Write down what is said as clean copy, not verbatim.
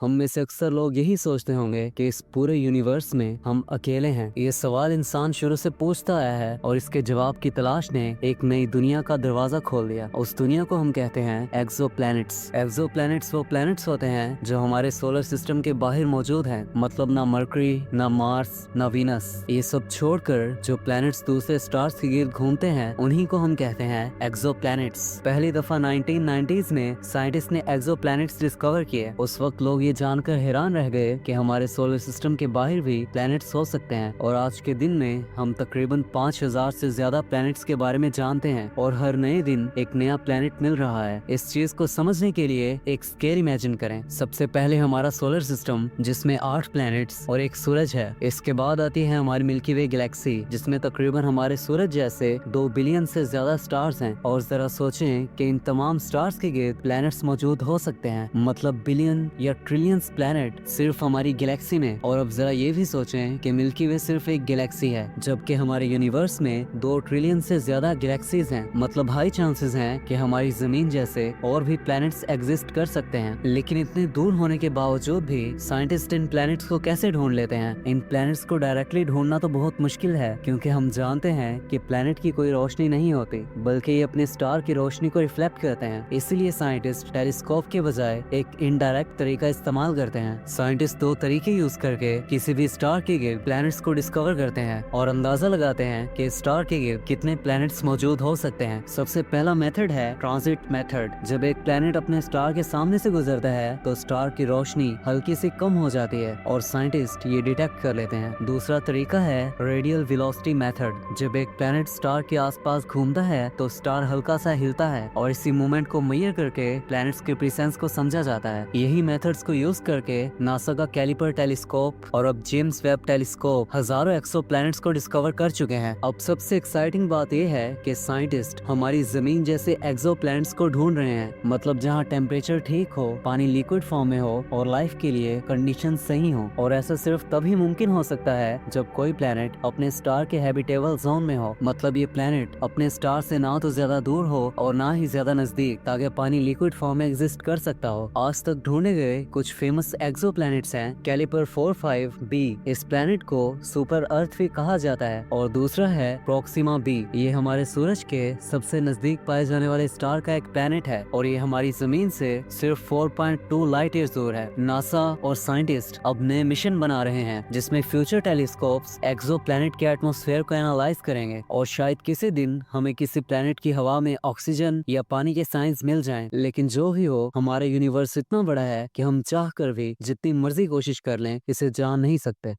हम में से अक्सर लोग यही सोचते होंगे कि इस पूरे यूनिवर्स में हम अकेले हैं। ये सवाल इंसान शुरू से पूछता आया है और इसके जवाब की तलाश ने एक नई दुनिया का दरवाजा खोल दिया। उस दुनिया को हम कहते हैं एक्सोप्लैनेट्स। एक्सोप्लैनेट्स वो प्लैनेट्स होते हैं जो हमारे सोलर सिस्टम के बाहर मौजूद हैं, मतलब ना मरकरी, ना मार्स, ना वीनस। ये सब छोड़कर जो प्लैनेट्स दूसरे स्टार्स के गिर्द घूमते हैं उन्हीं को हम कहते हैं एक्सोप्लैनेट्स। पहली दफा 1990s में साइंटिस्ट ने एक्सोप्लैनेट्स डिस्कवर किए। उस वक्त लोग ये जानकर हैरान रह गए कि हमारे सोलर सिस्टम के बाहर भी प्लैनेट्स हो सकते हैं, और आज के दिन में हम तकरीबन 5000 से ज्यादा प्लैनेट्स के बारे में जानते हैं और हर नए दिन एक नया प्लैनेट मिल रहा है। इस चीज को समझने के लिए एक स्केल इमेजिन करें। सबसे पहले हमारा सोलर सिस्टम जिसमें 8 प्लैनेट्स और एक सूरज है। इसके बाद आती है हमारी मिल्की वे गैलेक्सी जिसमें तकरीबन हमारे सूरज जैसे 2 बिलियन से ज्यादा स्टार्स हैं। और जरा सोचें कि इन तमाम स्टार्स के गिर्द प्लैनेट्स मौजूद हो सकते हैं, मतलब बिलियन या ट्रिलियंस प्लैनेट सिर्फ हमारी गैलेक्सी में। और अब जरा ये भी सोचें कि मिल्की वे सिर्फ एक गैलेक्सी है, जबकि हमारे यूनिवर्स में 2 ट्रिलियन से ज्यादा गैलेक्सीज हैं। मतलब हाई चांसेस हैं कि हमारी जमीन जैसे और भी प्लैनेट्स एग्जिस्ट कर सकते हैं। लेकिन इतने दूर होने के बावजूद भी साइंटिस्ट इन प्लैनेट्स को कैसे ढूंढ लेते हैं? इन प्लैनेट्स को डायरेक्टली ढूंढना तो बहुत मुश्किल है, क्योंकि हम जानते हैं कि प्लैनेट की कोई रोशनी नहीं होती, बल्कि ये अपने स्टार की रोशनी को रिफ्लेक्ट करते हैं। इसीलिए साइंटिस्ट टेलीस्कोप के बजाय एक इनडायरेक्ट तरीका इस्तेमाल करते हैं। साइंटिस्ट 2 तरीके यूज करके किसी भी स्टार के गिर्द प्लैनेट्स को डिस्कवर करते हैं और अंदाजा लगाते हैं कि स्टार के गिर्द कितने प्लैनेट्स मौजूद हो सकते हैं। सबसे पहला मेथड है ट्रांजिट मेथड। जब एक प्लैनेट अपने स्टार के सामने से गुजरता है तो स्टार की रोशनी हल्की सी कम हो जाती है और साइंटिस्ट ये डिटेक्ट कर लेते हैं। दूसरा तरीका है रेडियल वेलोसिटी मेथड। जब एक प्लैनेट स्टार के आसपास घूमता है तो स्टार हल्का सा हिलता है और इसी मूवमेंट को मेजर करके प्लैनेट्स के प्रेजेंस को समझा जाता है। यही मेथड्स को यूज करके नासा का कैलिपर टेलीस्कोप और अब जेम्स वेब टेलीस्कोप हजारों एक्सोप्लैनेट्स को डिस्कवर कर चुके हैं। अब सबसे एक्साइटिंग बात यह है कि साइंटिस्ट हमारी जमीन जैसे एक्सोप्लैनेट्स को ढूंढ रहे हैं, मतलब जहां टेम्परेचर ठीक हो, पानी लिक्विड फॉर्म में हो और लाइफ के लिए कंडीशन सही हो। और ऐसा सिर्फ तभी मुमकिन हो सकता है जब कोई प्लैनेट अपने स्टार के हैबिटेबल जोन में हो, मतलब ये प्लैनेट अपने स्टार से ना तो ज्यादा दूर हो और ना ही ज्यादा नजदीक, ताकि पानी लिक्विड फॉर्म में एग्जिस्ट कर सकता हो। आज तक ढूंढे गए कुछ फेमस एक्सोप्लैनेट्स हैं कैलिपर 45b। इस प्लैनेट को सुपर अर्थ भी कहा जाता है। और दूसरा है प्रोक्सिमा बी। ये हमारे सूरज के सबसे नजदीक पाए जाने वाले स्टार का एक प्लैनेट है और ये हमारी जमीन से सिर्फ 4.2 लाइट ईयर्स दूर है। नासा और साइंटिस्ट अब नए मिशन बना रहे हैं जिसमें फ्यूचर टेलीस्कोप्स एक्सोप्लैनेट के एटमॉस्फेयर को एनालाइज करेंगे और शायद किसी दिन हमें किसी प्लैनेट की हवा में ऑक्सीजन या पानी के साइंस मिल जाएं। लेकिन जो ही हो, हमारा यूनिवर्स इतना बड़ा है कि हम चाह कर भी जितनी मर्जी कोशिश कर लें इसे जान नहीं सकते।